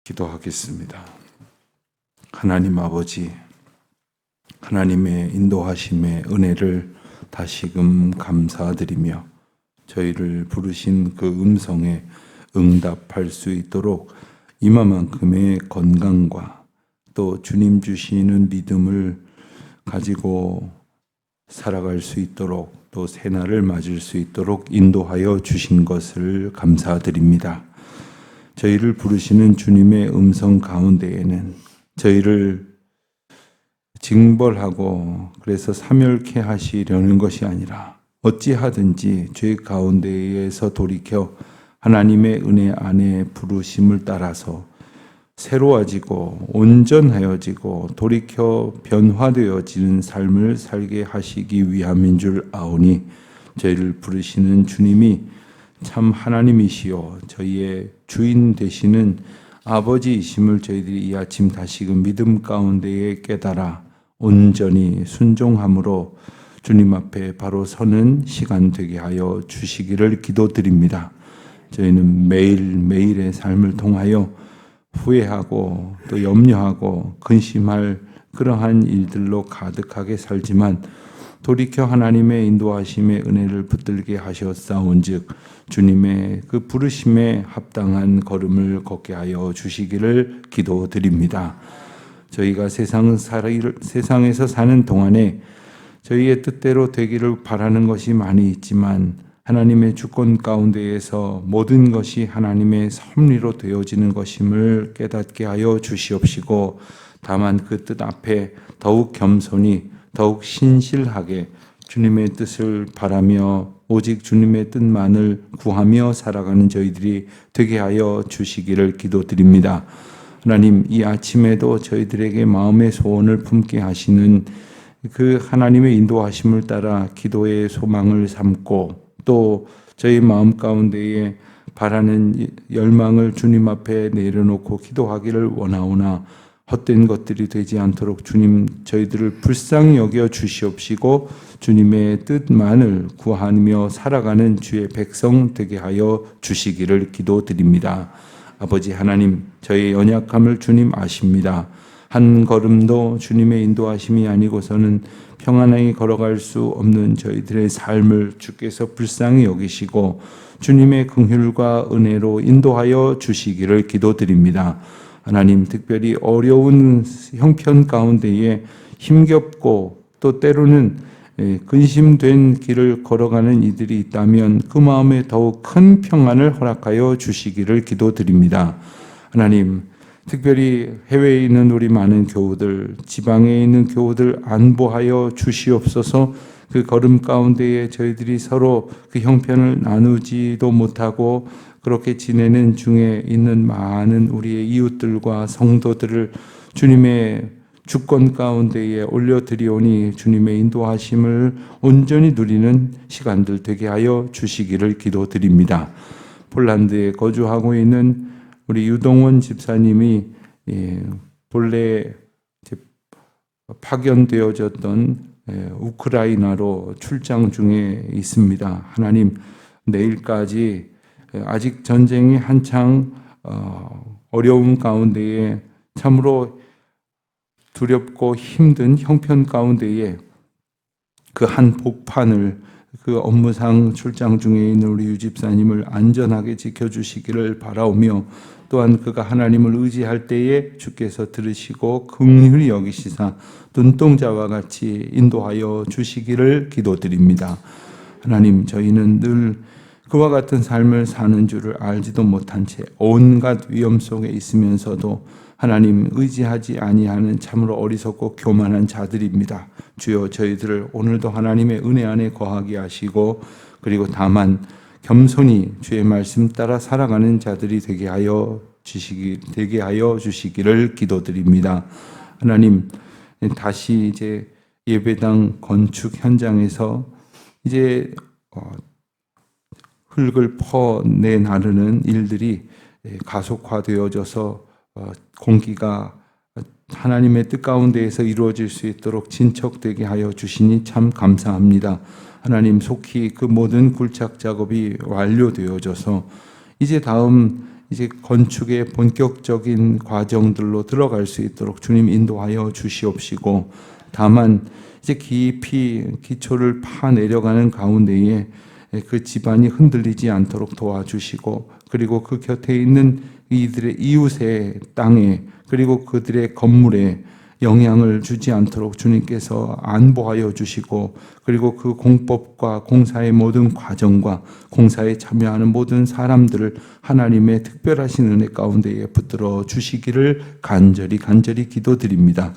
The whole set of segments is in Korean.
기도하겠습니다. 하나님 아버지, 하나님의 인도하심의 은혜를 다시금 감사드리며 저희를 부르신 그 음성에 응답할 수 있도록 이마만큼의 건강과 또 주님 주시는 믿음을 가지고 살아갈 수 있도록 또 새날을 맞을 수 있도록 인도하여 주신 것을 감사드립니다. 저희를 부르시는 주님의 음성 가운데에는 저희를 징벌하고 그래서 사멸케 하시려는 것이 아니라 어찌하든지 죄 가운데에서 돌이켜 하나님의 은혜 안에 부르심을 따라서 새로워지고 온전하여지고 돌이켜 변화되어지는 삶을 살게 하시기 위함인 줄 아오니 저희를 부르시는 주님이 참 하나님이시요 저희의 주인 되시는 아버지이심을 저희들이 이 아침 다시금 믿음 가운데에 깨달아 온전히 순종함으로 주님 앞에 바로 서는 시간 되게 하여 주시기를 기도드립니다. 저희는 매일매일의 삶을 통하여 후회하고 또 염려하고 근심할 그러한 일들로 가득하게 살지만 돌이켜 하나님의 인도하심의 은혜를 붙들게 하셨사온즉 주님의 그 부르심에 합당한 걸음을 걷게 하여 주시기를 기도드립니다. 저희가 세상에서 사는 동안에 저희의 뜻대로 되기를 바라는 것이 많이 있지만 하나님의 주권 가운데에서 모든 것이 하나님의 섭리로 되어지는 것임을 깨닫게 하여 주시옵시고 다만 그 뜻 앞에 더욱 겸손히 더욱 신실하게 주님의 뜻을 바라며 오직 주님의 뜻만을 구하며 살아가는 저희들이 되게 하여 주시기를 기도드립니다. 하나님, 이 아침에도 저희들에게 마음의 소원을 품게 하시는 그 하나님의 인도하심을 따라 기도의 소망을 삼고 또 저희 마음 가운데에 바라는 열망을 주님 앞에 내려놓고 기도하기를 원하오나 헛된 것들이 되지 않도록 주님 저희들을 불쌍히 여겨 주시옵시고 주님의 뜻만을 구하며 살아가는 주의 백성 되게 하여 주시기를 기도드립니다. 아버지 하나님, 저희의 연약함을 주님 아십니다. 한 걸음도 주님의 인도하심이 아니고서는 평안하게 걸어갈 수 없는 저희들의 삶을 주께서 불쌍히 여기시고 주님의 긍휼과 은혜로 인도하여 주시기를 기도드립니다. 하나님, 특별히 어려운 형편 가운데에 힘겹고 또 때로는 근심된 길을 걸어가는 이들이 있다면 그 마음에 더욱 큰 평안을 허락하여 주시기를 기도드립니다. 하나님, 특별히 해외에 있는 우리 많은 교우들, 지방에 있는 교우들 안보하여 주시옵소서. 그 걸음 가운데에 저희들이 서로 그 형편을 나누지도 못하고 그렇게 지내는 중에 있는 많은 우리의 이웃들과 성도들을 주님의 주권 가운데에 올려드리오니 주님의 인도하심을 온전히 누리는 시간들 되게 하여 주시기를 기도드립니다. 폴란드에 거주하고 있는 우리 유동원 집사님이 본래 파견되어졌던 우크라이나로 출장 중에 있습니다. 하나님, 내일까지 아직 전쟁이 한창 어려운 가운데에 참으로 두렵고 힘든 형편 가운데에 그 한 복판을 그 업무상 출장 중에 있는 우리 유 집사님을 안전하게 지켜주시기를 바라오며 또한 그가 하나님을 의지할 때에 주께서 들으시고 긍휼히 여기시사 눈동자와 같이 인도하여 주시기를 기도드립니다. 하나님, 저희는 늘 그와 같은 삶을 사는 줄을 알지도 못한 채 온갖 위험 속에 있으면서도 하나님 의지하지 아니하는 참으로 어리석고 교만한 자들입니다. 주여, 저희들을 오늘도 하나님의 은혜 안에 거하게 하시고 그리고 다만 겸손히 주의 말씀 따라 살아가는 자들이 되게 하여 주시기를 기도드립니다. 하나님, 다시 이제 예배당 건축 현장에서 이제 흙을 퍼내 나르는 일들이 가속화되어져서 공기가 하나님의 뜻 가운데에서 이루어질 수 있도록 진척되게 하여 주시니 참 감사합니다. 하나님, 속히 그 모든 굴착 작업이 완료되어져서 이제 다음 이제 건축의 본격적인 과정들로 들어갈 수 있도록 주님 인도하여 주시옵시고, 다만 이제 깊이 기초를 파 내려가는 가운데에 그 집안이 흔들리지 않도록 도와주시고, 그리고 그 곁에 있는 이들의 이웃의 땅에, 그리고 그들의 건물에 영향을 주지 않도록 주님께서 안보하여 주시고, 그리고 그 공법과 공사의 모든 과정과 공사에 참여하는 모든 사람들을 하나님의 특별하신 은혜 가운데에 붙들어 주시기를 간절히 기도드립니다.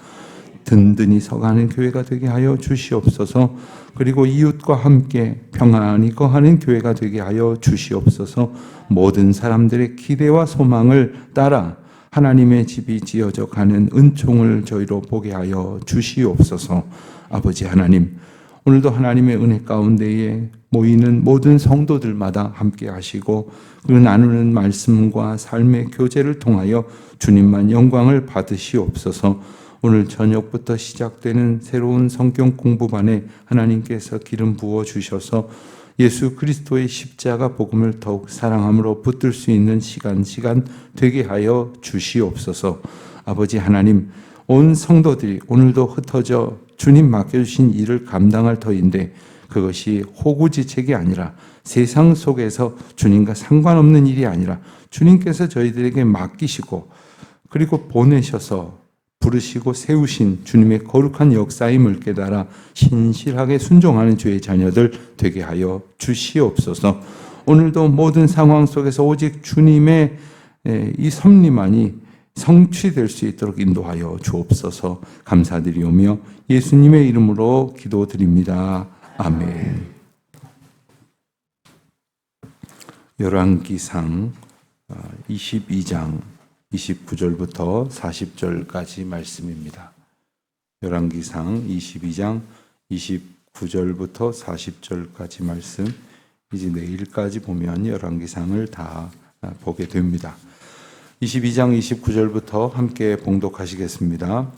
든든히 서가는 교회가 되게 하여 주시옵소서. 그리고 이웃과 함께 평안히 거하는 교회가 되게 하여 주시옵소서. 모든 사람들의 기대와 소망을 따라 하나님의 집이 지어져 가는 은총을 저희로 보게 하여 주시옵소서. 아버지 하나님, 오늘도 하나님의 은혜 가운데에 모이는 모든 성도들마다 함께 하시고, 그 나누는 말씀과 삶의 교제를 통하여 주님만 영광을 받으시옵소서. 오늘 저녁부터 시작되는 새로운 성경 공부반에 하나님께서 기름 부어 주셔서 예수 그리스도의 십자가 복음을 더욱 사랑함으로 붙들 수 있는 시간 되게 하여 주시옵소서. 아버지 하나님, 온 성도들이 오늘도 흩어져 주님 맡겨주신 일을 감당할 터인데, 그것이 호구지책이 아니라 세상 속에서 주님과 상관없는 일이 아니라 주님께서 저희들에게 맡기시고 그리고 보내셔서 부르시고 세우신 주님의 거룩한 역사임을 깨달아 신실하게 순종하는 주의 자녀들 되게 하여 주시옵소서. 오늘도 모든 상황 속에서 오직 주님의 이 섭리만이 성취될 수 있도록 인도하여 주옵소서. 감사드리오며 예수님의 이름으로 기도드립니다. 아멘. 열왕기상 22장 29절부터 40절까지 말씀입니다. 열왕기상 22장 29절부터 40절까지 말씀, 이제 내일까지 보면 열왕기상을 다 보게 됩니다. 22장 29절부터 함께 봉독하시겠습니다.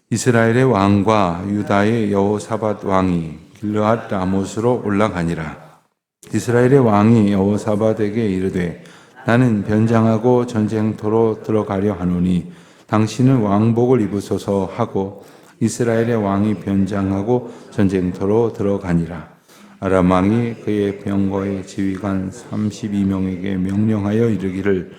이스라엘의 왕과 유다의 여호사밧 왕이 길르앗 라못으로 올라가니라. 이스라엘의 왕이 여호사밧에게 이르되 나는 변장하고 전쟁터로 들어가려 하노니 당신은 왕복을 입으소서 하고 이스라엘의 왕이 변장하고 전쟁터로 들어가니라. 아람 왕이 그의 병거의 지휘관 32명에게 명령하여 이르기를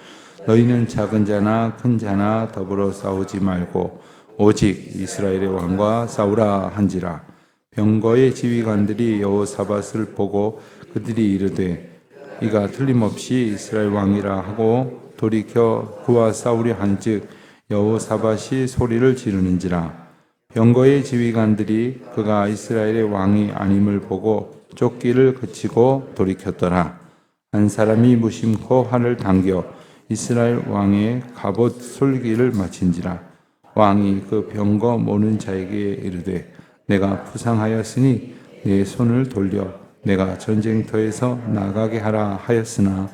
너희는 작은 자나 큰 자나 더불어 싸우지 말고 오직 이스라엘의 왕과 싸우라 한지라. 병거의 지휘관들이 여호사밧을 보고 그들이 이르되 이가 틀림없이 이스라엘 왕이라 하고 돌이켜 그와 싸우려 한즉 여호사밧이 소리를 지르는지라. 병거의 지휘관들이 그가 이스라엘의 왕이 아님을 보고 쫓기를 그치고 돌이켰더라. 한 사람이 무심코 활을 당겨 이스라엘 왕의 갑옷 솔기를 마친지라. 왕이 그 병거 모는 자에게 이르되 내가 부상하였으니 내 손을 돌려 내가 전쟁터에서 나가게 하라 하였으나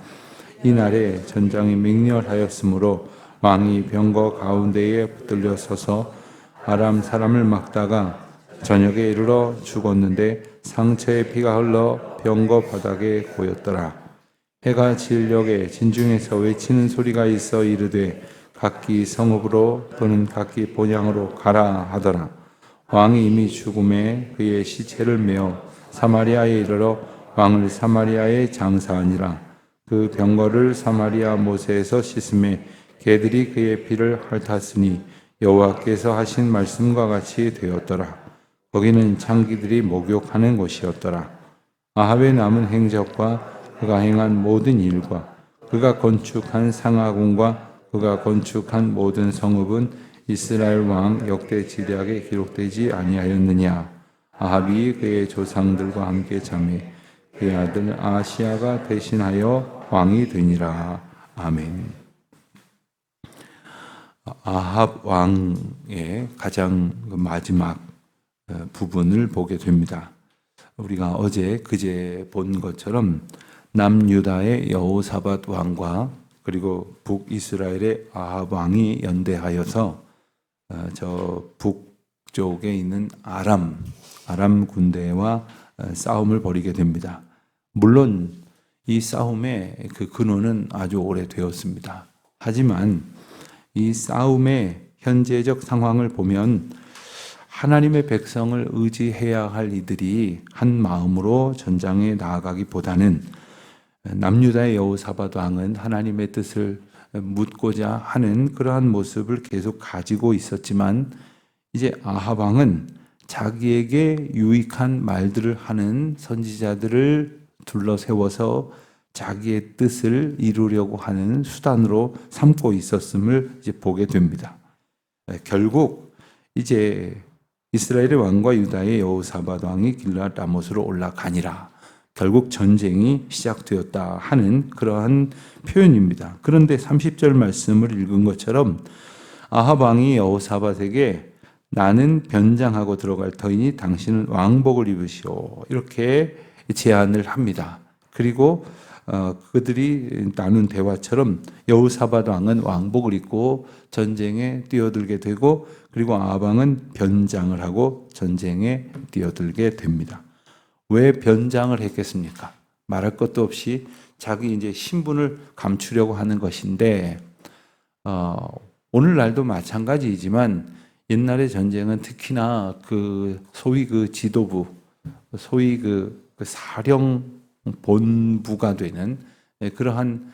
이날에 전장이 맹렬하였으므로 왕이 병거 가운데에 붙들려 서서 아람 사람을 막다가 저녁에 이르러 죽었는데 상처에 피가 흘러 병거 바닥에 고였더라. 해가 질녘에 진중에서 외치는 소리가 있어 이르되 각기 성읍으로 또는 각기 본향으로 가라 하더라. 왕이 이미 죽음에 그의 시체를 메어 사마리아에 이르러 왕을 사마리아에 장사하니라. 그 병거를 사마리아 모세에서 씻음에 개들이 그의 피를 핥았으니 여호와께서 하신 말씀과 같이 되었더라. 거기는 창기들이 목욕하는 곳이었더라. 아합의 남은 행적과 그가 행한 모든 일과 그가 건축한 상하궁과 그가 건축한 모든 성읍은 이스라엘 왕 역대 지략에 기록되지 아니하였느냐. 아합이 그의 조상들과 함께 잠에 그의 아들 아시아가 대신하여 왕이 되니라. 아멘. 아합 왕의 가장 마지막 부분을 보게 됩니다. 우리가 그제 본 것처럼 남유다의 여호사밧 왕과 그리고 북이스라엘의 아합 왕이 연대하여서 저 북쪽에 있는 아람 군대와 싸움을 벌이게 됩니다. 물론 이 싸움의 그 근원은 아주 오래되었습니다. 하지만 이 싸움의 현재적 상황을 보면 하나님의 백성을 의지해야 할 이들이 한 마음으로 전장에 나아가기보다는 남유다의 여호사밧 왕은 하나님의 뜻을 묻고자 하는 그러한 모습을 계속 가지고 있었지만 이제 아합 왕은 자기에게 유익한 말들을 하는 선지자들을 둘러세워서 자기의 뜻을 이루려고 하는 수단으로 삼고 있었음을 이제 보게 됩니다. 결국 이제 이스라엘의 왕과 유다의 여호사밧 왕이 길르앗 라못으로 올라가니라. 결국 전쟁이 시작되었다 하는 그러한 표현입니다. 그런데 30절 말씀을 읽은 것처럼 아합 왕이 여호사밧에게 나는 변장하고 들어갈 터이니 당신은 왕복을 입으시오. 이렇게 제안을 합니다. 그리고 그들이 나눈 대화처럼 여호사밧 왕은 왕복을 입고 전쟁에 뛰어들게 되고 그리고 아합 왕은 변장을 하고 전쟁에 뛰어들게 됩니다. 왜 변장을 했겠습니까? 말할 것도 없이 자기 이제 신분을 감추려고 하는 것인데 오늘날도 마찬가지이지만 옛날의 전쟁은 특히나 그 소위 그 지도부, 소위 그 사령 본부가 되는 그러한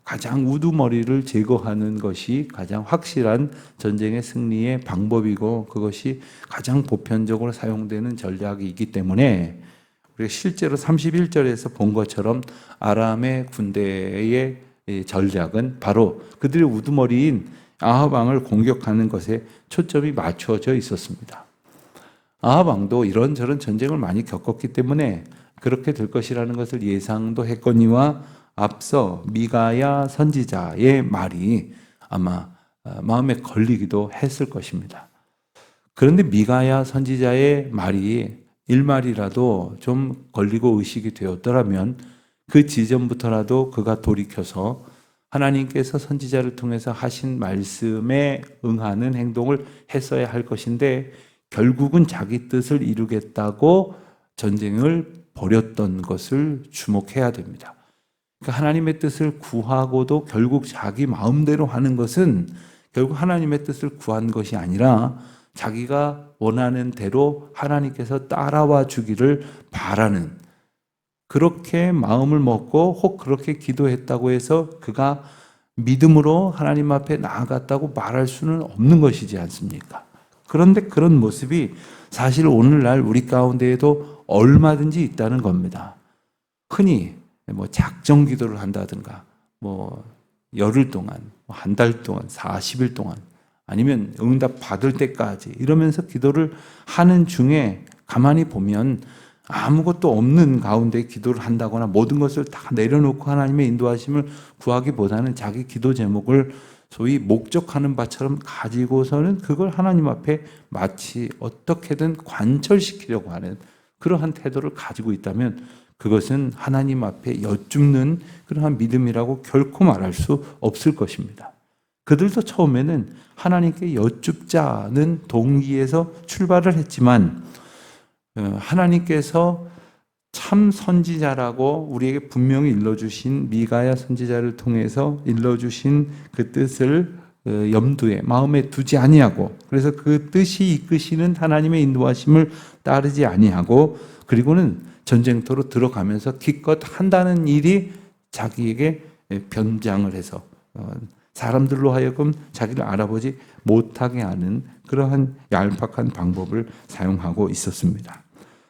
가장 우두머리를 제거하는 것이 가장 확실한 전쟁의 승리의 방법이고 그것이 가장 보편적으로 사용되는 전략이기 때문에 우리가 실제로 31절에서 본 것처럼 아람의 군대의 전략은 바로 그들의 우두머리인 아합 왕을 공격하는 것에 초점이 맞춰져 있었습니다. 아합 왕도 이런저런 전쟁을 많이 겪었기 때문에 그렇게 될 것이라는 것을 예상도 했거니와 앞서 미가야 선지자의 말이 아마 마음에 걸리기도 했을 것입니다. 그런데 미가야 선지자의 말이 일말이라도 좀 걸리고 의식이 되었더라면 그 지점부터라도 그가 돌이켜서 하나님께서 선지자를 통해서 하신 말씀에 응하는 행동을 했어야 할 것인데 결국은 자기 뜻을 이루겠다고 전쟁을 벌였던 것을 주목해야 됩니다. 그러니까 하나님의 뜻을 구하고도 결국 자기 마음대로 하는 것은 결국 하나님의 뜻을 구한 것이 아니라 자기가 원하는 대로 하나님께서 따라와 주기를 바라는 그렇게 마음을 먹고 혹 그렇게 기도했다고 해서 그가 믿음으로 하나님 앞에 나아갔다고 말할 수는 없는 것이지 않습니까? 그런데 그런 모습이 사실 오늘날 우리 가운데에도 얼마든지 있다는 겁니다. 흔히 작정 기도를 한다든가 열흘 동안, 한 달 동안, 40일 동안 아니면 응답 받을 때까지 이러면서 기도를 하는 중에 가만히 보면 아무것도 없는 가운데 기도를 한다거나 모든 것을 다 내려놓고 하나님의 인도하심을 구하기보다는 자기 기도 제목을 소위 목적하는 바처럼 가지고서는 그걸 하나님 앞에 마치 어떻게든 관철시키려고 하는 그러한 태도를 가지고 있다면 그것은 하나님 앞에 여쭙는 그러한 믿음이라고 결코 말할 수 없을 것입니다. 그들도 처음에는 하나님께 여쭙자는 동기에서 출발을 했지만 하나님께서 참 선지자라고 우리에게 분명히 일러주신 미가야 선지자를 통해서 일러주신 그 뜻을 염두에 마음에 두지 아니하고 그래서 그 뜻이 이끄시는 하나님의 인도하심을 따르지 아니하고 그리고는 전쟁터로 들어가면서 기껏 한다는 일이 자기에게 변장을 해서 사람들로 하여금 자기를 알아보지 못하게 하는 그러한 얄팍한 방법을 사용하고 있었습니다.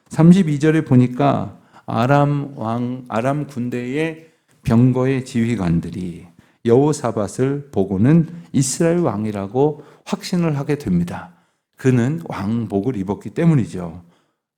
32절에 보니까 아람 군대의 병거의 지휘관들이 여호사밧을 보고는 이스라엘 왕이라고 확신을 하게 됩니다. 그는 왕복을 입었기 때문이죠.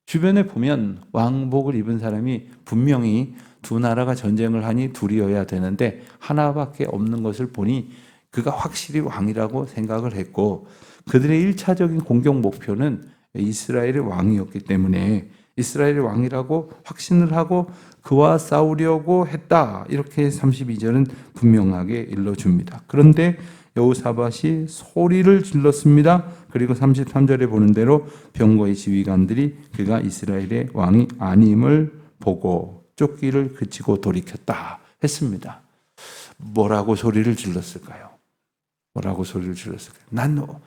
주변에 보면 왕복을 입은 사람이 분명히 두 나라가 전쟁을 하니 둘이어야 되는데 하나밖에 없는 것을 보니 그가 확실히 왕이라고 생각을 했고 그들의 1차적인 공격 목표는 이스라엘의 왕이었기 때문에 이스라엘의 왕이라고 확신을 하고 그와 싸우려고 했다. 이렇게 32절은 분명하게 일러줍니다. 그런데 여호사밧이 소리를 질렀습니다. 그리고 33절에 보는 대로 병거의 지휘관들이 그가 이스라엘의 왕이 아님을 보고 쫓기를 그치고 돌이켰다 했습니다. 뭐라고 소리를 질렀을까요? 뭐라고 소리를 질렀을까요?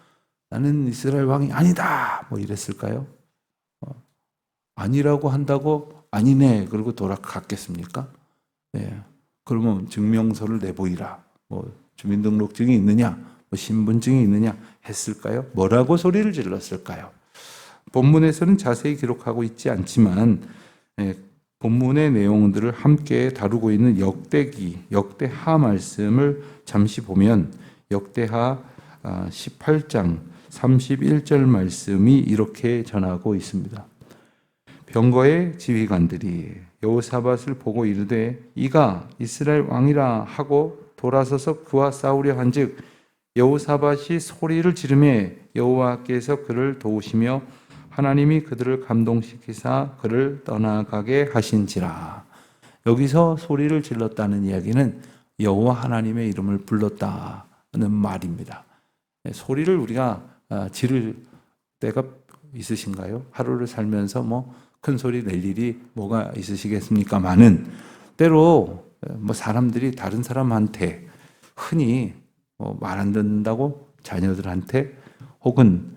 나는 이스라엘 왕이 아니다! 뭐 이랬을까요? 아니라고 한다고 아니네 그러고 돌아갔겠습니까? 네. 그러면 증명서를 내보이라. 뭐 주민등록증이 있느냐, 뭐 신분증이 있느냐 했을까요? 뭐라고 소리를 질렀을까요? 본문에서는 자세히 기록하고 있지 않지만 본문의 내용들을 함께 다루고 있는 역대하 말씀을 잠시 보면 역대하 18장 31절 말씀이 이렇게 전하고 있습니다. 병거의 지휘관들이 여호사밧을 보고 이르되 이가 이스라엘 왕이라 하고 돌아서서 그와 싸우려 한즉 여호사밧이 소리를 지르매 여호와께서 그를 도우시며 하나님이 그들을 감동시키사 그를 떠나가게 하신지라. 여기서 소리를 질렀다는 이야기는 여호와 하나님의 이름을 불렀다는 말입니다. 소리를 우리가 지를 때가 있으신가요? 하루를 살면서 뭐 큰 소리 낼 일이 뭐가 있으시겠습니까마는 때로 뭐 사람들이 다른 사람한테 흔히 말 안 듣는다고 자녀들한테 혹은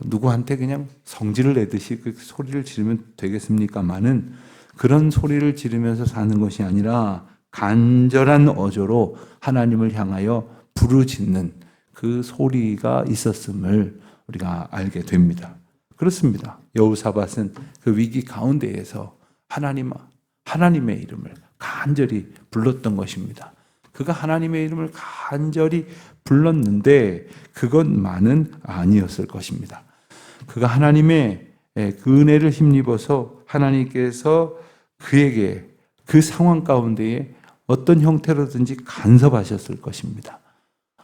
누구한테 그냥 성질을 내듯이 그 소리를 지르면 되겠습니까마는 그런 소리를 지르면서 사는 것이 아니라 간절한 어조로 하나님을 향하여 부르짖는 그 소리가 있었음을 우리가 알게 됩니다. 그렇습니다. 여호사밧은 그 위기 가운데에서 하나님의 이름을 간절히 불렀던 것입니다. 그가 하나님의 이름을 간절히 불렀는데 그것만은 아니었을 것입니다. 그가 하나님의 그 은혜를 힘입어서 하나님께서 그에게 그 상황 가운데에 어떤 형태로든지 간섭하셨을 것입니다.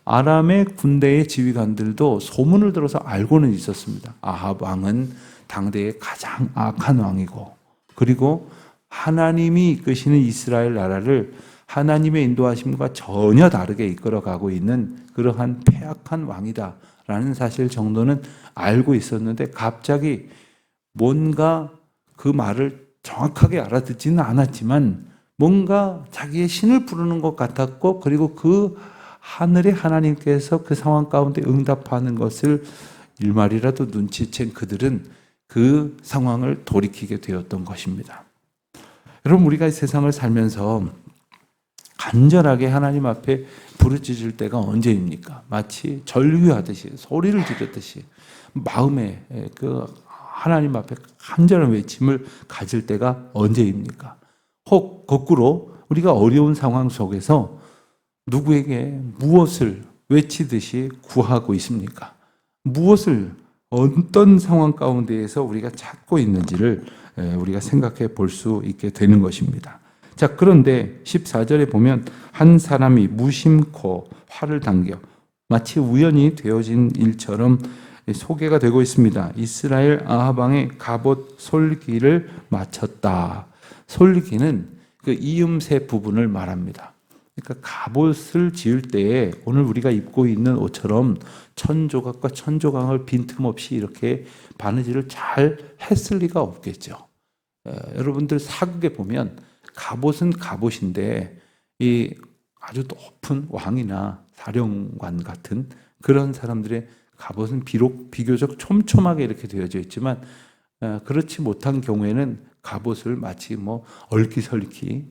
아람의 군대의 지휘관들도 소문을 들어서 알고는 있었습니다. 아합 왕은 당대의 가장 악한 왕이고 그리고 하나님이 이끄시는 이스라엘 나라를 하나님의 인도하심과 전혀 다르게 이끌어가고 있는 그러한 패악한 왕이다라는 사실 정도는 알고 있었는데 갑자기 뭔가 그 말을 정확하게 알아듣지는 않았지만 뭔가 자기의 신을 부르는 것 같았고 그리고 그 하늘의 하나님께서 그 상황 가운데 응답하는 것을 일말이라도 눈치챈 그들은 그 상황을 돌이키게 되었던 것입니다. 여러분 우리가 이 세상을 살면서 간절하게 하나님 앞에 부르짖을 때가 언제입니까? 마치 절규하듯이 소리를 지르듯이 마음에 그 하나님 앞에 간절한 외침을 가질 때가 언제입니까? 혹 거꾸로 우리가 어려운 상황 속에서 누구에게 무엇을 외치듯이 구하고 있습니까? 무엇을 어떤 상황 가운데에서 우리가 찾고 있는지를 우리가 생각해 볼 수 있게 되는 것입니다. 자, 그런데 14절에 보면 한 사람이 무심코 활을 당겨 마치 우연히 되어진 일처럼 소개가 되고 있습니다. 이스라엘 아합 왕의 갑옷 솔기를 마쳤다. 솔기는 그 이음새 부분을 말합니다. 그러니까 갑옷을 지을 때에 오늘 우리가 입고 있는 옷처럼 천조각과 천조각을 빈틈없이 이렇게 바느질을 잘 했을 리가 없겠죠. 여러분들 사극에 보면 갑옷은 갑옷인데 이 아주 높은 왕이나 사령관 같은 그런 사람들의 갑옷은 비교적 촘촘하게 이렇게 되어져 있지만 그렇지 못한 경우에는 갑옷을 마치 뭐 얼기설기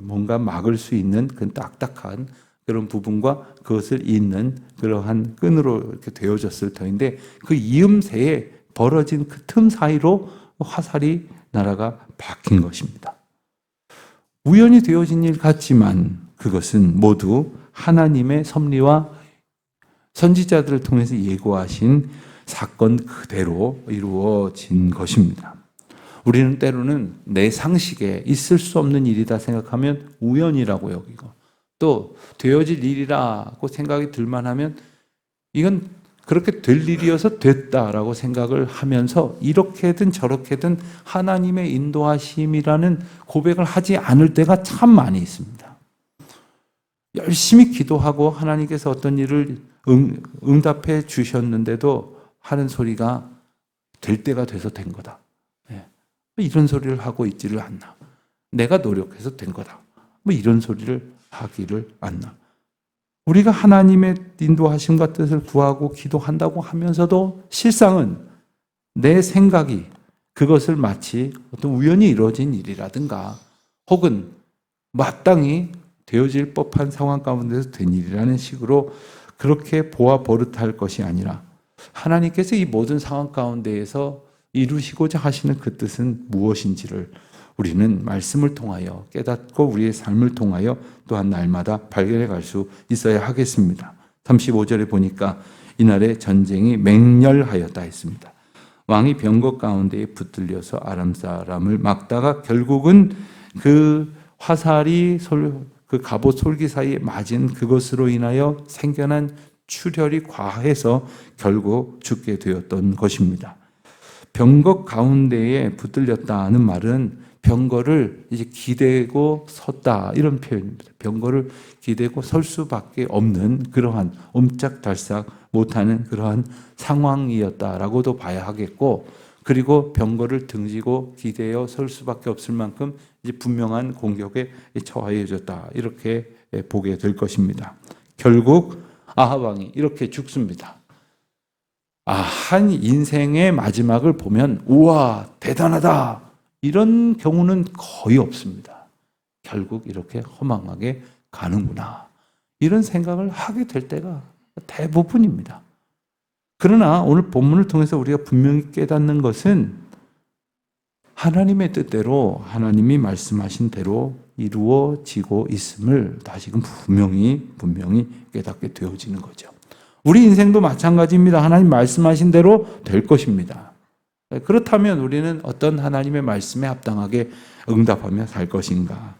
뭔가 막을 수 있는 그 딱딱한 그런 부분과 그것을 잇는 그러한 끈으로 이렇게 되어졌을 터인데 그 이음새에 벌어진 그 틈 사이로 화살이 날아가 박힌 것입니다. 우연히 되어진 일 같지만 그것은 모두 하나님의 섭리와 선지자들을 통해서 예고하신 사건 그대로 이루어진 것입니다. 우리는 때로는 내 상식에 있을 수 없는 일이다 생각하면 우연이라고 여기고 또 되어질 일이라고 생각이 들만하면 이건 그렇게 될 일이어서 됐다라고 생각을 하면서 이렇게든 저렇게든 하나님의 인도하심이라는 고백을 하지 않을 때가 참 많이 있습니다. 열심히 기도하고 하나님께서 어떤 일을 응답해 주셨는데도 하는 소리가 될 때가 돼서 된 거다. 이런 소리를 하고 있지를 않나. 내가 노력해서 된 거다. 뭐 이런 소리를 하기를 않나. 우리가 하나님의 인도하심과 뜻을 구하고 기도한다고 하면서도 실상은 내 생각이 그것을 마치 어떤 우연히 이루어진 일이라든가 혹은 마땅히 되어질 법한 상황 가운데서 된 일이라는 식으로 그렇게 보아 버릇할 것이 아니라 하나님께서 이 모든 상황 가운데에서 이루시고자 하시는 그 뜻은 무엇인지를 우리는 말씀을 통하여 깨닫고 우리의 삶을 통하여 또한 날마다 발견해 갈 수 있어야 하겠습니다. 35절에 보니까 이날에 전쟁이 맹렬하였다 했습니다. 왕이 병거 가운데에 붙들려서 아람 사람을 막다가 결국은 그 화살이 그 갑옷 솔기 사이에 맞은 그것으로 인하여 생겨난 출혈이 과해서 결국 죽게 되었던 것입니다. 병거 가운데에 붙들렸다는 말은 병거를 이제 기대고 섰다 이런 표현입니다. 병거를 기대고 설 수밖에 없는 그러한 옴짝달싹 못하는 그러한 상황이었다라고도 봐야 하겠고, 그리고 병거를 등지고 기대어 설 수밖에 없을 만큼 이제 분명한 공격에 처해졌다 이렇게 보게 될 것입니다. 결국 아합 왕이 이렇게 죽습니다. 한 인생의 마지막을 보면 우와 대단하다 이런 경우는 거의 없습니다. 결국 이렇게 허망하게 가는구나 이런 생각을 하게 될 때가 대부분입니다. 그러나 오늘 본문을 통해서 우리가 분명히 깨닫는 것은 하나님의 뜻대로 하나님이 말씀하신 대로 이루어지고 있음을 다시금 분명히 깨닫게 되어지는 거죠. 우리 인생도 마찬가지입니다. 하나님 말씀하신 대로 될 것입니다. 그렇다면 우리는 어떤 하나님의 말씀에 합당하게 응답하며 살 것인가?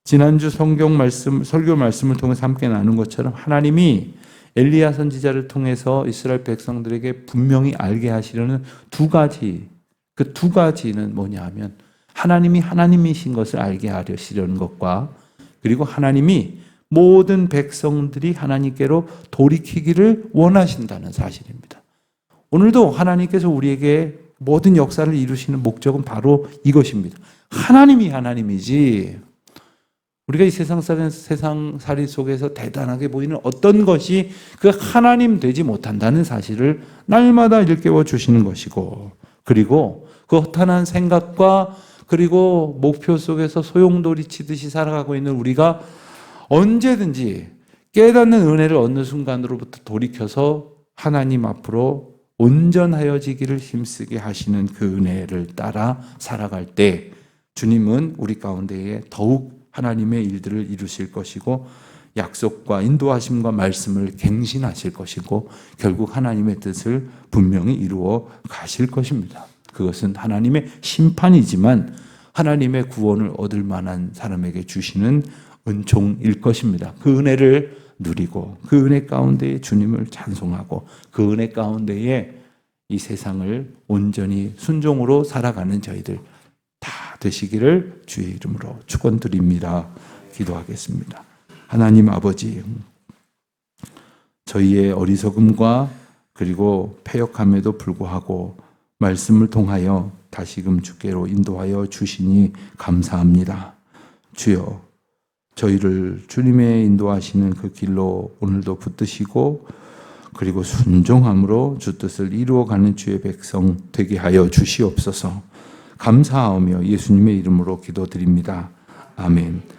지난주 설교 말씀을 통해서 함께 나눈 것처럼 하나님이 엘리야 선지자를 통해서 이스라엘 백성들에게 분명히 알게 하시려는 두 가지, 그 두 가지는 뭐냐 하면 하나님이 하나님이신 것을 알게 하려는 것과 그리고 하나님이 모든 백성들이 하나님께로 돌이키기를 원하신다는 사실입니다. 오늘도 하나님께서 우리에게 모든 역사를 이루시는 목적은 바로 이것입니다. 하나님이 하나님이지 우리가 이 세상살이 속에서 대단하게 보이는 어떤 것이 그 하나님 되지 못한다는 사실을 날마다 일깨워 주시는 것이고, 그리고 그 허탄한 생각과 그리고 목표 속에서 소용돌이 치듯이 살아가고 있는 우리가 언제든지 깨닫는 은혜를 얻는 순간으로부터 돌이켜서 하나님 앞으로 온전하여지기를 힘쓰게 하시는 그 은혜를 따라 살아갈 때 주님은 우리 가운데에 더욱 하나님의 일들을 이루실 것이고 약속과 인도하심과 말씀을 갱신하실 것이고 결국 하나님의 뜻을 분명히 이루어 가실 것입니다. 그것은 하나님의 심판이지만 하나님의 구원을 얻을 만한 사람에게 주시는 은총일 것입니다. 그 은혜를 누리고 그 은혜 가운데에 주님을 찬송하고 그 은혜 가운데에 이 세상을 온전히 순종으로 살아가는 저희들 다 되시기를 주의 이름으로 축원드립니다. 기도하겠습니다. 하나님 아버지, 저희의 어리석음과 그리고 패역함에도 불구하고 말씀을 통하여 다시금 주께로 인도하여 주시니 감사합니다. 주여, 저희를 주님의 인도하시는 그 길로 오늘도 붙드시고 그리고 순종함으로 주 뜻을 이루어가는 주의 백성 되게 하여 주시옵소서. 감사하며 예수님의 이름으로 기도드립니다. 아멘.